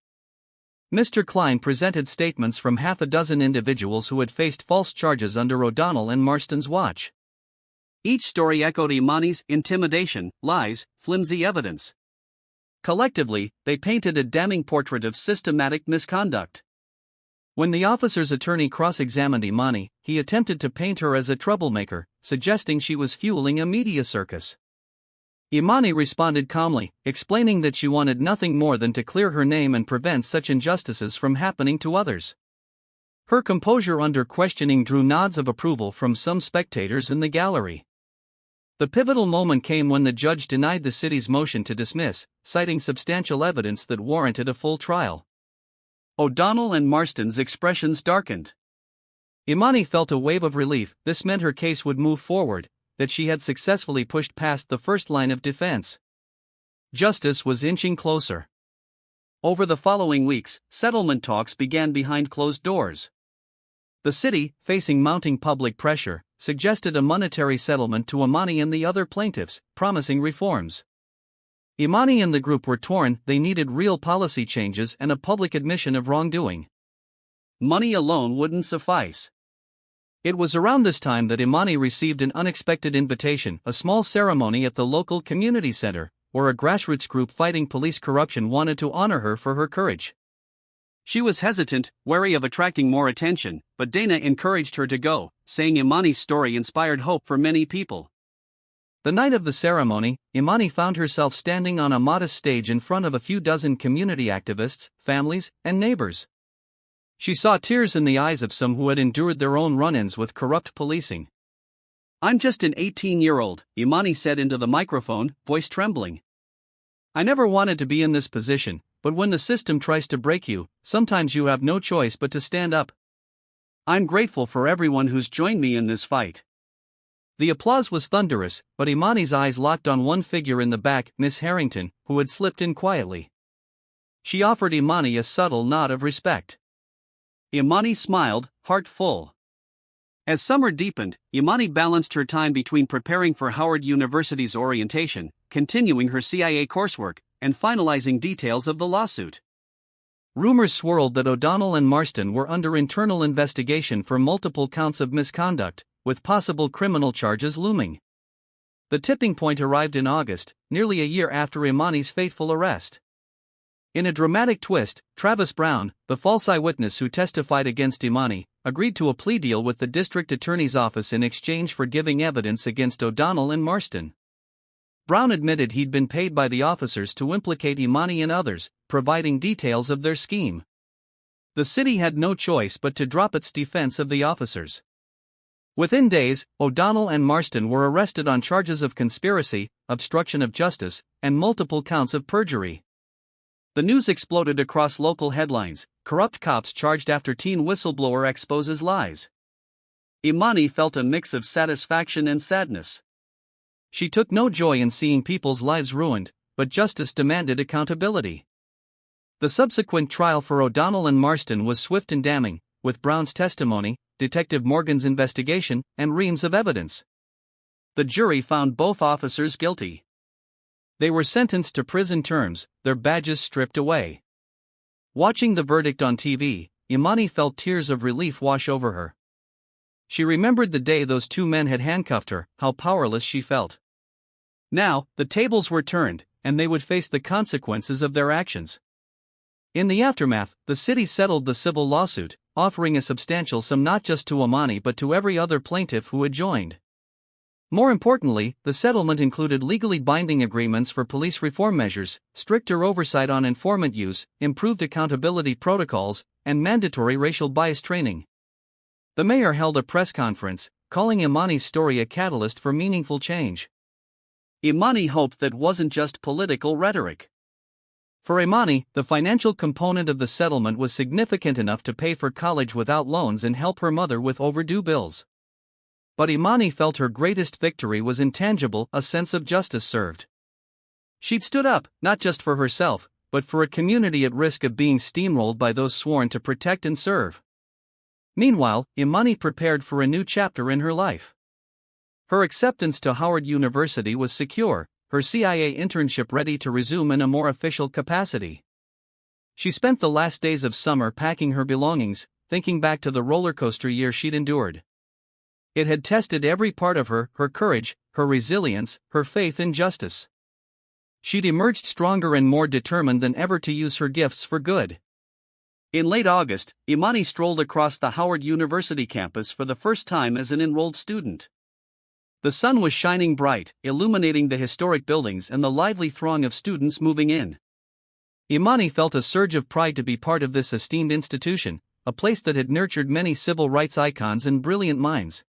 Mr. Klein presented statements from half a dozen individuals who had faced false charges under O'Donnell and Marston's watch. Each story echoed Imani's intimidation, lies, flimsy evidence. Collectively, they painted a damning portrait of systematic misconduct. When the officer's attorney cross-examined Imani, he attempted to paint her as a troublemaker, suggesting she was fueling a media circus. Imani responded calmly, explaining that she wanted nothing more than to clear her name and prevent such injustices from happening to others. Her composure under questioning drew nods of approval from some spectators in the gallery. The pivotal moment came when the judge denied the city's motion to dismiss, citing substantial evidence that warranted a full trial. O'Donnell and Marston's expressions darkened. Imani felt a wave of relief. This meant her case would move forward, that she had successfully pushed past the first line of defense. Justice was inching closer. Over the following weeks, settlement talks began behind closed doors. The city, facing mounting public pressure, suggested a monetary settlement to Imani and the other plaintiffs, promising reforms. Imani and the group were torn. They needed real policy changes and a public admission of wrongdoing. Money alone wouldn't suffice. It was around this time that Imani received an unexpected invitation, a small ceremony at the local community center, where a grassroots group fighting police corruption wanted to honor her for her courage. She was hesitant, wary of attracting more attention, but Dana encouraged her to go, saying Imani's story inspired hope for many people. The night of the ceremony, Imani found herself standing on a modest stage in front of a few dozen community activists, families, and neighbors. She saw tears in the eyes of some who had endured their own run-ins with corrupt policing. "I'm just an 18-year-old, Imani said into the microphone, voice trembling. "I never wanted to be in this position, but when the system tries to break you, sometimes you have no choice but to stand up. I'm grateful for everyone who's joined me in this fight." The applause was thunderous, but Imani's eyes locked on one figure in the back, Miss Harrington, who had slipped in quietly. She offered Imani a subtle nod of respect. Imani smiled, heart full. As summer deepened, Imani balanced her time between preparing for Howard University's orientation, continuing her CIA coursework, and finalizing details of the lawsuit. Rumors swirled that O'Donnell and Marston were under internal investigation for multiple counts of misconduct, with possible criminal charges looming. The tipping point arrived in August, nearly a year after Imani's fateful arrest. In a dramatic twist, Travis Brown, the false eyewitness who testified against Imani, agreed to a plea deal with the district attorney's office in exchange for giving evidence against O'Donnell and Marston. Brown admitted he'd been paid by the officers to implicate Imani and others, providing details of their scheme. The city had no choice but to drop its defense of the officers. Within days, O'Donnell and Marston were arrested on charges of conspiracy, obstruction of justice, and multiple counts of perjury. The news exploded across local headlines: corrupt cops charged after teen whistleblower exposes lies. Imani felt a mix of satisfaction and sadness. She took no joy in seeing people's lives ruined, but justice demanded accountability. The subsequent trial for O'Donnell and Marston was swift and damning, with Brown's testimony, Detective Morgan's investigation, and reams of evidence. The jury found both officers guilty. They were sentenced to prison terms, their badges stripped away. Watching the verdict on TV, Imani felt tears of relief wash over her. She remembered the day those two men had handcuffed her, how powerless she felt. Now, the tables were turned, and they would face the consequences of their actions. In the aftermath, the city settled the civil lawsuit, offering a substantial sum not just to Imani but to every other plaintiff who had joined. More importantly, the settlement included legally binding agreements for police reform measures, stricter oversight on informant use, improved accountability protocols, and mandatory racial bias training. The mayor held a press conference, calling Imani's story a catalyst for meaningful change. Imani hoped that wasn't just political rhetoric. For Imani, the financial component of the settlement was significant enough to pay for college without loans and help her mother with overdue bills. But Imani felt her greatest victory was intangible: a sense of justice served. She'd stood up, not just for herself, but for a community at risk of being steamrolled by those sworn to protect and serve. Meanwhile, Imani prepared for a new chapter in her life. Her acceptance to Howard University was secure, her CIA internship ready to resume in a more official capacity. She spent the last days of summer packing her belongings, thinking back to the rollercoaster year she'd endured. It had tested every part of her courage, her resilience, her faith in justice. She'd emerged stronger and more determined than ever to use her gifts for good. In late August, Imani strolled across the Howard University campus for the first time as an enrolled student. The sun was shining bright, illuminating the historic buildings and the lively throng of students moving in. Imani felt a surge of pride to be part of this esteemed institution, a place that had nurtured many civil rights icons and brilliant minds.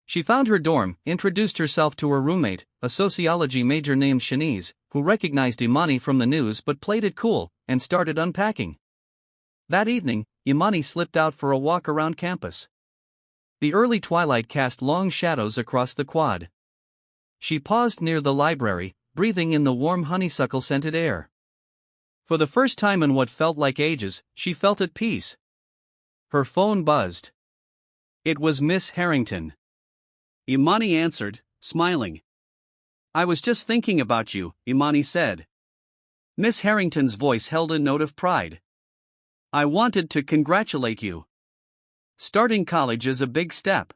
She found her dorm, introduced herself to her roommate, a sociology major named Shanice, who recognized Imani from the news but played it cool, and started unpacking. That evening, Imani slipped out for a walk around campus. The early twilight cast long shadows across the quad. She paused near the library, breathing in the warm honeysuckle-scented air. For the first time in what felt like ages, she felt at peace. Her phone buzzed. It was Miss Harrington. Imani answered, smiling. "I was just thinking about you," Imani said. Miss Harrington's voice held a note of pride. "I wanted to congratulate you. Starting college is a big step."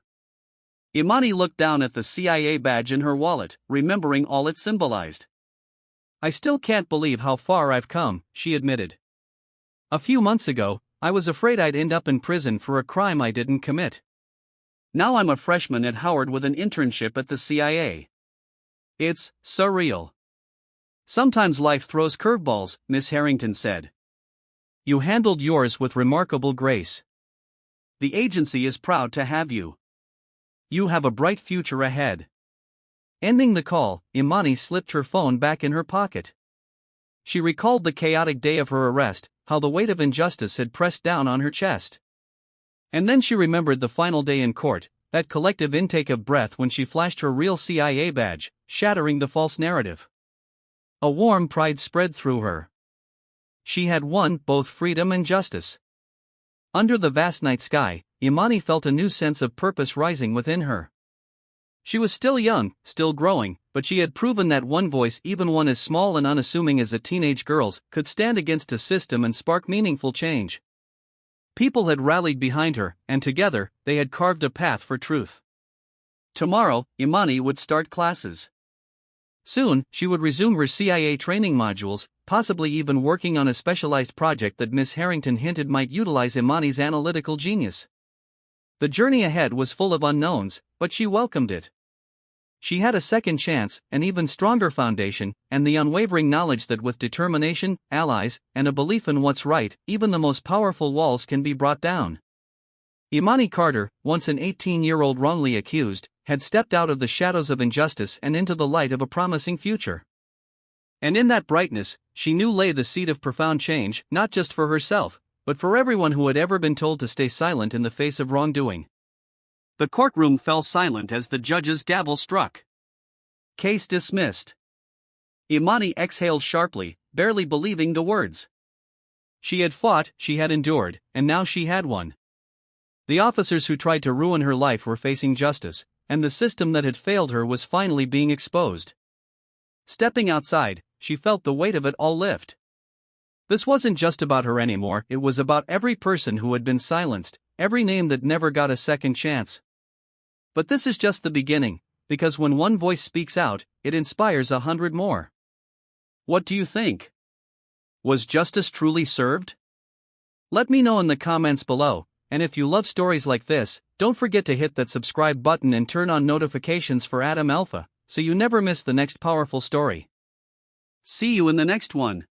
Imani looked down at the CIA badge in her wallet, remembering all it symbolized. "I still can't believe how far I've come," she admitted. "A few months ago, I was afraid I'd end up in prison for a crime I didn't commit. Now I'm a freshman at Howard with an internship at the CIA. It's surreal. Sometimes life throws curveballs," Miss Harrington said. "You handled yours with remarkable grace. The agency is proud to have you. You have a bright future ahead." Ending the call, Imani slipped her phone back in her pocket. She recalled the chaotic day of her arrest, how the weight of injustice had pressed down on her chest. And then she remembered the final day in court, that collective intake of breath when she flashed her real CIA badge, shattering the false narrative. A warm pride spread through her. She had won both freedom and justice. Under the vast night sky, Imani felt a new sense of purpose rising within her. She was still young, still growing, but she had proven that one voice, even one as small and unassuming as a teenage girl's, could stand against a system and spark meaningful change. People had rallied behind her, and together, they had carved a path for truth. Tomorrow, Imani would start classes. Soon, she would resume her CIA training modules, possibly even working on a specialized project that Miss Harrington hinted might utilize Imani's analytical genius. The journey ahead was full of unknowns, but she welcomed it. She had a second chance, an even stronger foundation, and the unwavering knowledge that with determination, allies, and a belief in what's right, even the most powerful walls can be brought down. Imani Carter, once an 18-year-old wrongly accused, had stepped out of the shadows of injustice and into the light of a promising future. And in that brightness, she knew lay the seed of profound change, not just for herself, but for everyone who had ever been told to stay silent in the face of wrongdoing. The courtroom fell silent as the judge's gavel struck. Case dismissed. Imani exhaled sharply, barely believing the words. She had fought, she had endured, and now she had won. The officers who tried to ruin her life were facing justice, and the system that had failed her was finally being exposed. Stepping outside, she felt the weight of it all lift. This wasn't just about her anymore, it was about every person who had been silenced, every name that never got a second chance. But this is just the beginning, because when one voice speaks out, it inspires 100 more. What do you think? Was justice truly served? Let me know in the comments below, and if you love stories like this, don't forget to hit that subscribe button and turn on notifications for Adam Alpha, so you never miss the next powerful story. See you in the next one.